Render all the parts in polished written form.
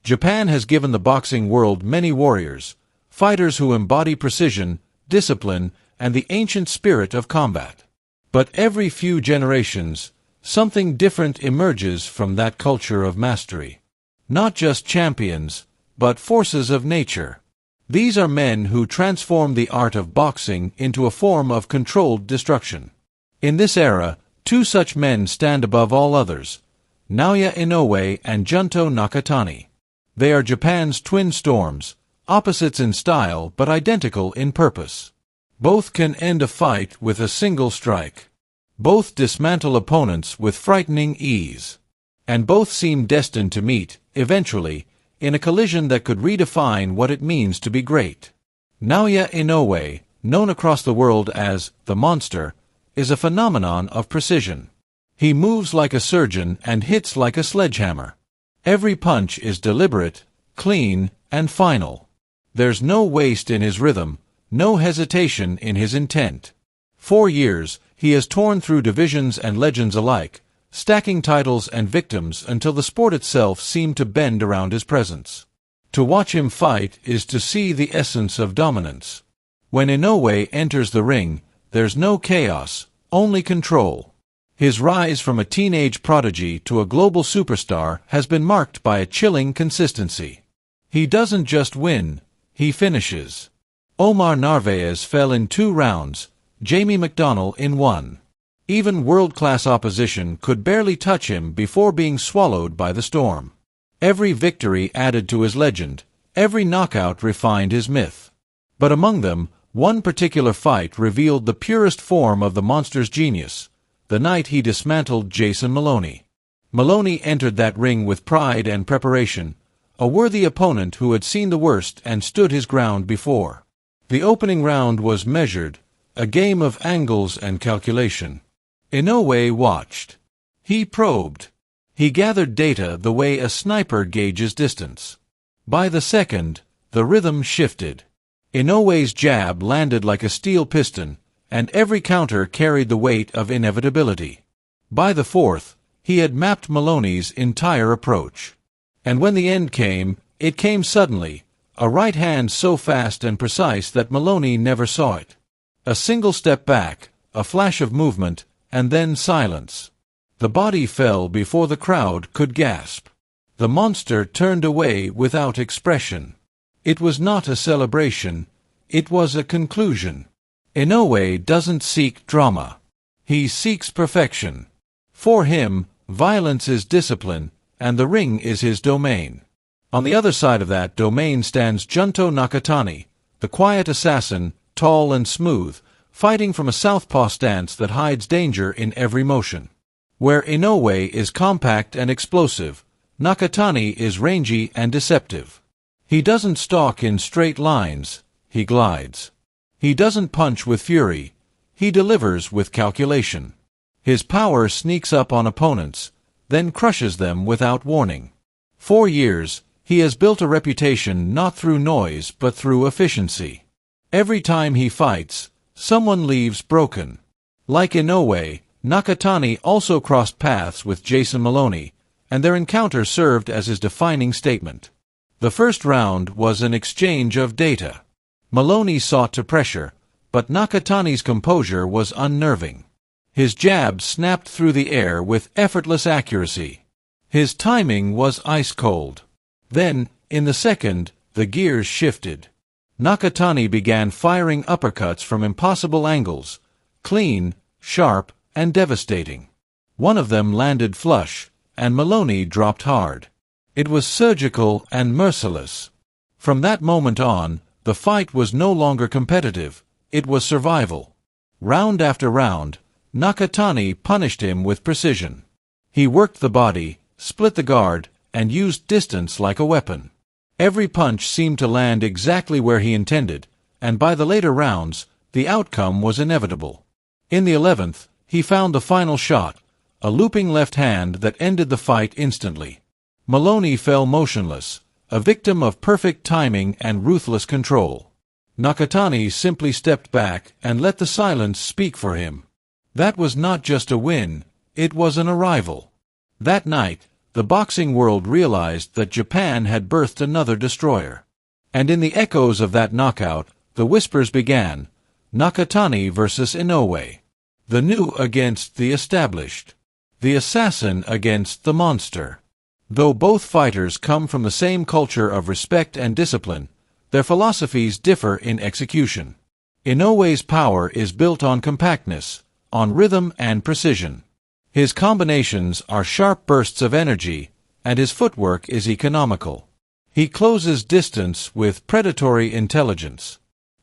Japan has given the boxing world many warriors, fighters who embody precision, discipline, and the ancient spirit of combat. But every few generations, something different emerges from that culture of mastery. Not just champions, but forces of nature. These are men who transform the art of boxing into a form of controlled destruction. In this era, two such men stand above all others, Naoya Inoue and Junto Nakatani. They are Japan's twin storms, opposites in style but identical in purpose. Both can end a fight with a single strike. Both dismantle opponents with frightening ease. And both seem destined to meet, eventually, in a collision that could redefine what it means to be great. Naoya Inoue, known across the world as the Monster, is a phenomenon of precision. He moves like a surgeon and hits like a sledgehammer. Every punch is deliberate, clean, and final. There's no waste in his rhythm, no hesitation in his intent. 4 years, he has torn through divisions and legends alike, stacking titles and victims until the sport itself seemed to bend around his presence. To watch him fight is to see the essence of dominance. When Inoue enters the ring, there's no chaos, only control. His rise from a teenage prodigy to a global superstar has been marked by a chilling consistency. He doesn't just win, he finishes. Omar Narvaez fell in 2 rounds, Jamie McDonnell in 1. Even world-class opposition could barely touch him before being swallowed by the storm. Every victory added to his legend, every knockout refined his myth. But among them, one particular fight revealed the purest form of the monster's genius, the night he dismantled Jason Maloney. Maloney entered that ring with pride and preparation, a worthy opponent who had seen the worst and stood his ground before. The opening round was measured, a game of angles and calculation. Inoue watched. He probed. He gathered data the way a sniper gauges distance. By the second, the rhythm shifted. Inoue's jab landed like a steel piston, and every counter carried the weight of inevitability. By the fourth, he had mapped Maloney's entire approach. And when the end came, it came suddenly, a right hand so fast and precise that Maloney never saw it. A single step back, a flash of movement, and then silence. The body fell before the crowd could gasp. The monster turned away without expression. It was not a celebration, it was a conclusion. Inoue doesn't seek drama. He seeks perfection. For him, violence is discipline, and the ring is his domain. On the other side of that domain stands Junto Nakatani, the quiet assassin, tall and smooth, fighting from a southpaw stance that hides danger in every motion. Where Inoue is compact and explosive, Nakatani is rangy and deceptive. He doesn't stalk in straight lines, he glides. He doesn't punch with fury, he delivers with calculation. His power sneaks up on opponents, then crushes them without warning. 4 years, he has built a reputation not through noise but through efficiency. Every time he fights, someone leaves broken. Like Inoue, Nakatani also crossed paths with Jason Maloney, and their encounter served as his defining statement. The first round was an exchange of data. Maloney sought to pressure, but Nakatani's composure was unnerving. His jab snapped through the air with effortless accuracy. His timing was ice-cold. Then, in the second, the gears shifted. Nakatani began firing uppercuts from impossible angles, clean, sharp, and devastating. One of them landed flush, and Maloney dropped hard. It was surgical and merciless. From that moment on, the fight was no longer competitive, it was survival. Round after round, Nakatani punished him with precision. He worked the body, split the guard, and used distance like a weapon. Every punch seemed to land exactly where he intended, and by the later rounds, the outcome was inevitable. In the 11th, he found the final shot, a looping left hand that ended the fight instantly. Maloney fell motionless, a victim of perfect timing and ruthless control. Nakatani simply stepped back and let the silence speak for him. That was not just a win, it was an arrival. That night, the boxing world realized that Japan had birthed another destroyer. And in the echoes of that knockout, the whispers began: Nakatani versus Inoue. The new against the established. The assassin against the monster. Though both fighters come from the same culture of respect and discipline, their philosophies differ in execution. Inoue's power is built on compactness, on rhythm and precision. His combinations are sharp bursts of energy, and his footwork is economical. He closes distance with predatory intelligence.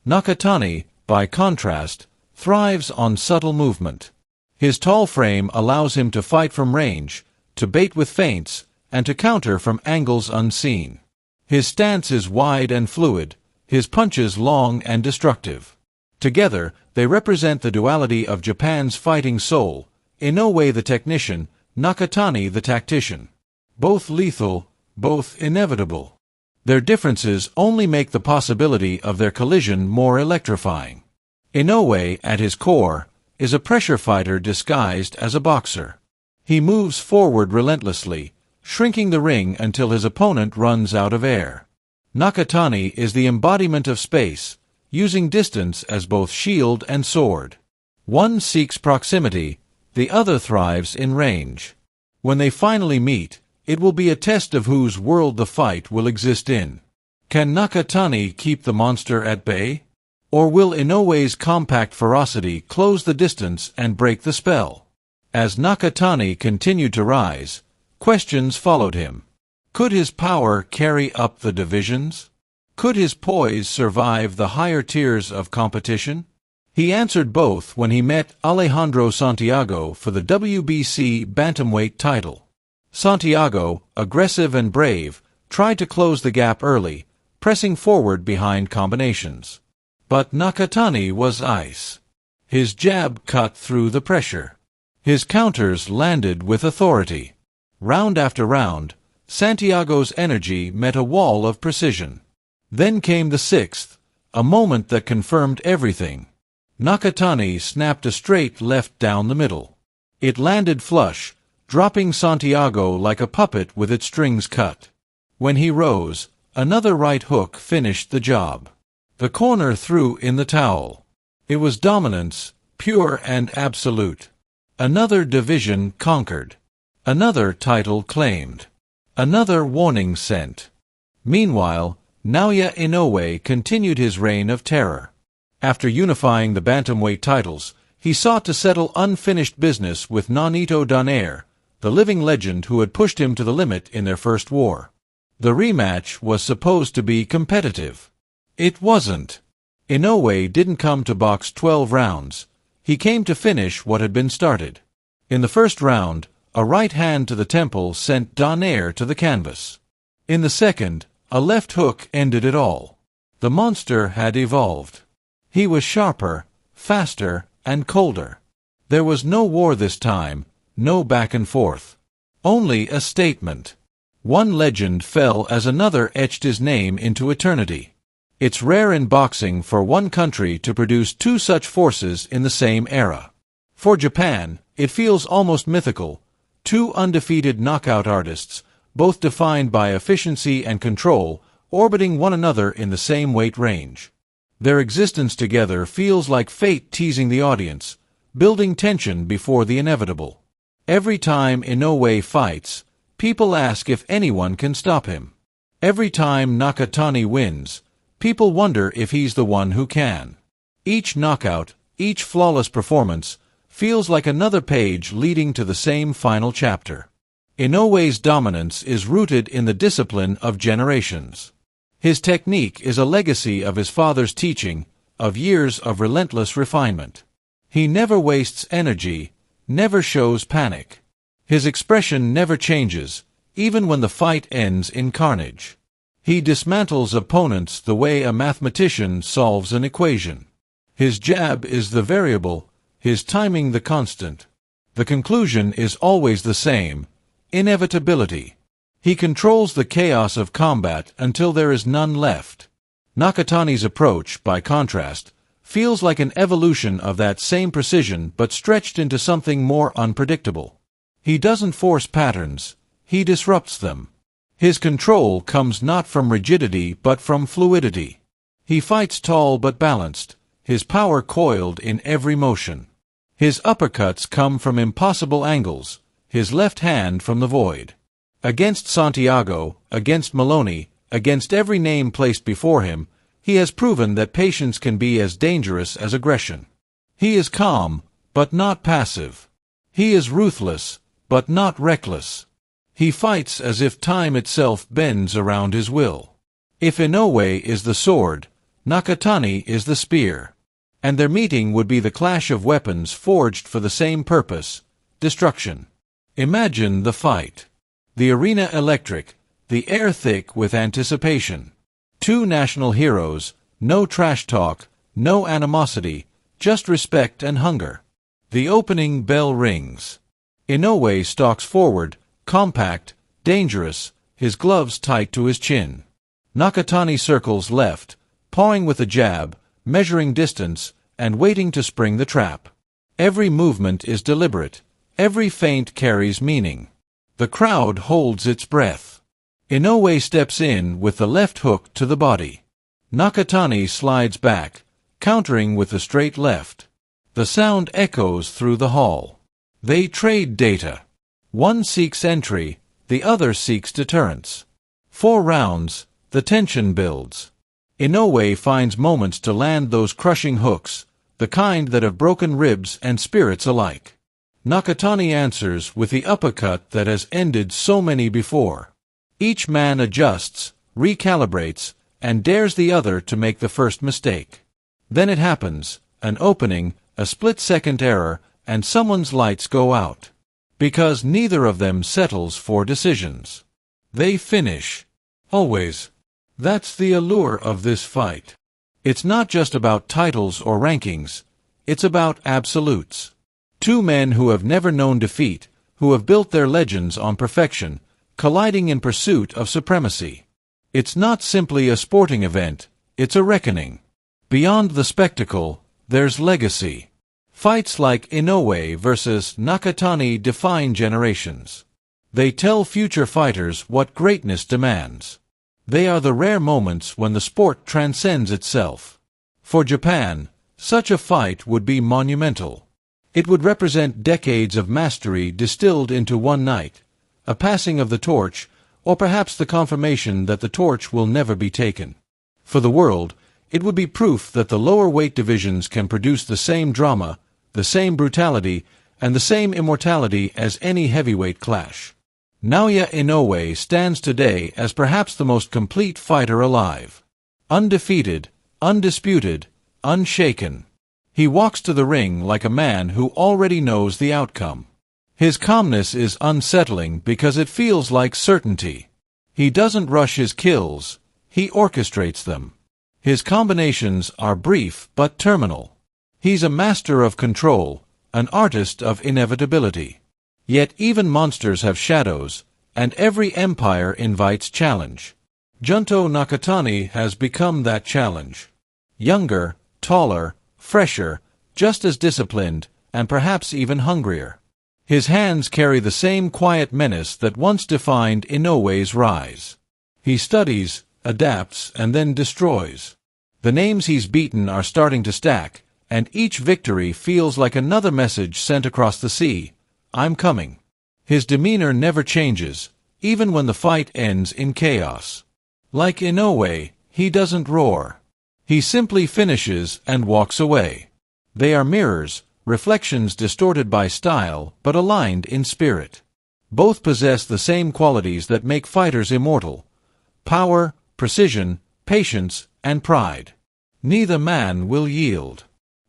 Nakatani, by contrast, thrives on subtle movement. His tall frame allows him to fight from range, to bait with feints, and to counter from angles unseen. His stance is wide and fluid, his punches long and destructive. Together, they represent the duality of Japan's fighting soul: Inoue the technician, Nakatani the tactician. Both lethal, both inevitable. Their differences only make the possibility of their collision more electrifying. Inoue, at his core, is a pressure fighter disguised as a boxer. He moves forward relentlessly, shrinking the ring until his opponent runs out of air. Nakatani is the embodiment of space, using distance as both shield and sword. One seeks proximity, the other thrives in range. When they finally meet, it will be a test of whose world the fight will exist in. Can Nakatani keep the monster at bay? Or will Inoue's compact ferocity close the distance and break the spell? As Nakatani continued to rise, questions followed him. Could his power carry up the divisions? Could his poise survive the higher tiers of competition? He answered both when he met Alejandro Santiago for the WBC bantamweight title. Santiago, aggressive and brave, tried to close the gap early, pressing forward behind combinations. But Nakatani was ice. His jab cut through the pressure. His counters landed with authority. Round after round, Santiago's energy met a wall of precision. Then came the sixth, a moment that confirmed everything. Nakatani snapped a straight left down the middle. It landed flush, dropping Santiago like a puppet with its strings cut. When he rose, another right hook finished the job. The corner threw in the towel. It was dominance, pure and absolute. Another division conquered. Another title claimed. Another warning sent. Meanwhile, Naoya Inoue continued his reign of terror. After unifying the bantamweight titles, he sought to settle unfinished business with Nonito Donaire, the living legend who had pushed him to the limit in their first war. The rematch was supposed to be competitive. It wasn't. Inoue didn't come to box 12 rounds. He came to finish what had been started. In the first round, a right hand to the temple sent Donaire to the canvas. In the second, a left hook ended it all. The monster had evolved. He was sharper, faster, and colder. There was no war this time, no back and forth. Only a statement. One legend fell as another etched his name into eternity. It's rare in boxing for one country to produce two such forces in the same era. For Japan, it feels almost mythical. Two undefeated knockout artists, both defined by efficiency and control, orbiting one another in the same weight range. Their existence together feels like fate teasing the audience, building tension before the inevitable. Every time Inoue fights, people ask if anyone can stop him. Every time Nakatani wins, people wonder if he's the one who can. Each knockout, each flawless performance, feels like another page leading to the same final chapter. Inoue's dominance is rooted in the discipline of generations. His technique is a legacy of his father's teaching, of years of relentless refinement. He never wastes energy, never shows panic. His expression never changes, even when the fight ends in carnage. He dismantles opponents the way a mathematician solves an equation. His jab is the variable, his timing the constant. The conclusion is always the same: inevitability. He controls the chaos of combat until there is none left. Nakatani's approach, by contrast, feels like an evolution of that same precision but stretched into something more unpredictable. He doesn't force patterns, he disrupts them. His control comes not from rigidity but from fluidity. He fights tall but balanced, his power coiled in every motion. His uppercuts come from impossible angles, his left hand from the void. Against Santiago, against Maloney, against every name placed before him, he has proven that patience can be as dangerous as aggression. He is calm, but not passive. He is ruthless, but not reckless. He fights as if time itself bends around his will. If Inoue is the sword, Nakatani is the spear. And their meeting would be the clash of weapons forged for the same purpose, destruction. Imagine the fight. The arena electric, the air thick with anticipation. Two national heroes, no trash talk, no animosity, just respect and hunger. The opening bell rings. Inoue stalks forward, compact, dangerous, his gloves tight to his chin. Nakatani circles left, pawing with a jab, measuring distance, and waiting to spring the trap. Every movement is deliberate. Every feint carries meaning. The crowd holds its breath. Inoue steps in with the left hook to the body. Nakatani slides back, countering with the straight left. The sound echoes through the hall. They trade data. One seeks entry, the other seeks deterrence. 4 rounds, the tension builds. Inoue finds moments to land those crushing hooks, the kind that have broken ribs and spirits alike. Nakatani answers with the uppercut that has ended so many before. Each man adjusts, recalibrates, and dares the other to make the first mistake. Then it happens, an opening, a split-second error, and someone's lights go out. Because neither of them settles for decisions. They finish. Always. That's the allure of this fight. It's not just about titles or rankings, it's about absolutes. Two men who have never known defeat, who have built their legends on perfection, colliding in pursuit of supremacy. It's not simply a sporting event, it's a reckoning. Beyond the spectacle, there's legacy. Fights like Inoue versus Nakatani define generations. They tell future fighters what greatness demands. They are the rare moments when the sport transcends itself. For Japan, such a fight would be monumental. It would represent decades of mastery distilled into one night, a passing of the torch, or perhaps the confirmation that the torch will never be taken. For the world, it would be proof that the lower weight divisions can produce the same drama, the same brutality, and the same immortality as any heavyweight clash. Naoya Inoue stands today as perhaps the most complete fighter alive. Undefeated, undisputed, unshaken. He walks to the ring like a man who already knows the outcome. His calmness is unsettling because it feels like certainty. He doesn't rush his kills, he orchestrates them. His combinations are brief but terminal. He's a master of control, an artist of inevitability. Yet even monsters have shadows, and every empire invites challenge. Junto Nakatani has become that challenge. Younger, taller, fresher, just as disciplined, and perhaps even hungrier. His hands carry the same quiet menace that once defined Inoue's rise. He studies, adapts, and then destroys. The names he's beaten are starting to stack, and each victory feels like another message sent across the sea. I'm coming. His demeanor never changes, even when the fight ends in chaos. Like Inoue, he doesn't roar. He simply finishes and walks away. They are mirrors, reflections distorted by style but aligned in spirit. Both possess the same qualities that make fighters immortal: power, precision, patience, and pride. Neither man will yield.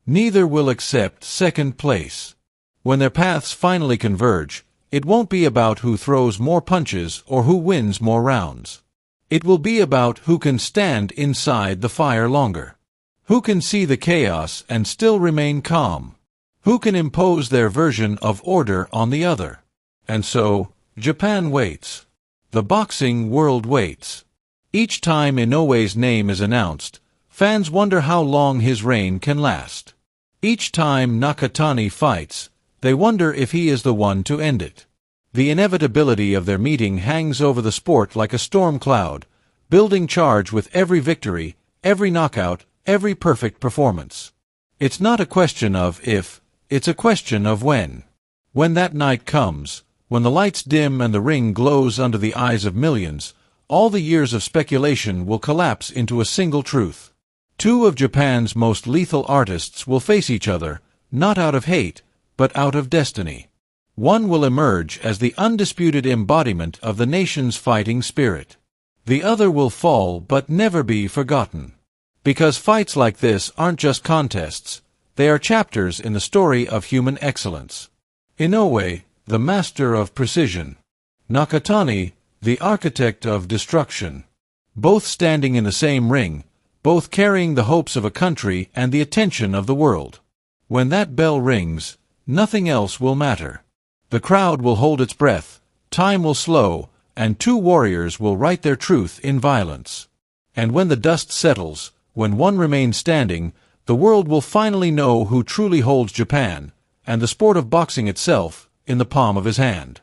Neither will accept second place. When their paths finally converge, it won't be about who throws more punches or who wins more rounds. It will be about who can stand inside the fire longer. Who can see the chaos and still remain calm. Who can impose their version of order on the other. And so, Japan waits. The boxing world waits. Each time Inoue's name is announced, fans wonder how long his reign can last. Each time Nakatani fights, they wonder if he is the one to end it. The inevitability of their meeting hangs over the sport like a storm cloud, building charge with every victory, every knockout, every perfect performance. It's not a question of if, it's a question of when. When that night comes, when the lights dim and the ring glows under the eyes of millions, all the years of speculation will collapse into a single truth. Two of Japan's most lethal artists will face each other, not out of hate, but out of destiny. One will emerge as the undisputed embodiment of the nation's fighting spirit. The other will fall but never be forgotten. Because fights like this aren't just contests, they are chapters in the story of human excellence. Inoue, the master of precision. Nakatani, the architect of destruction. Both standing in the same ring, both carrying the hopes of a country and the attention of the world. When that bell rings, nothing else will matter. The crowd will hold its breath, time will slow, and two warriors will write their truth in violence. And when the dust settles, when one remains standing, the world will finally know who truly holds Japan, and the sport of boxing itself, in the palm of his hand.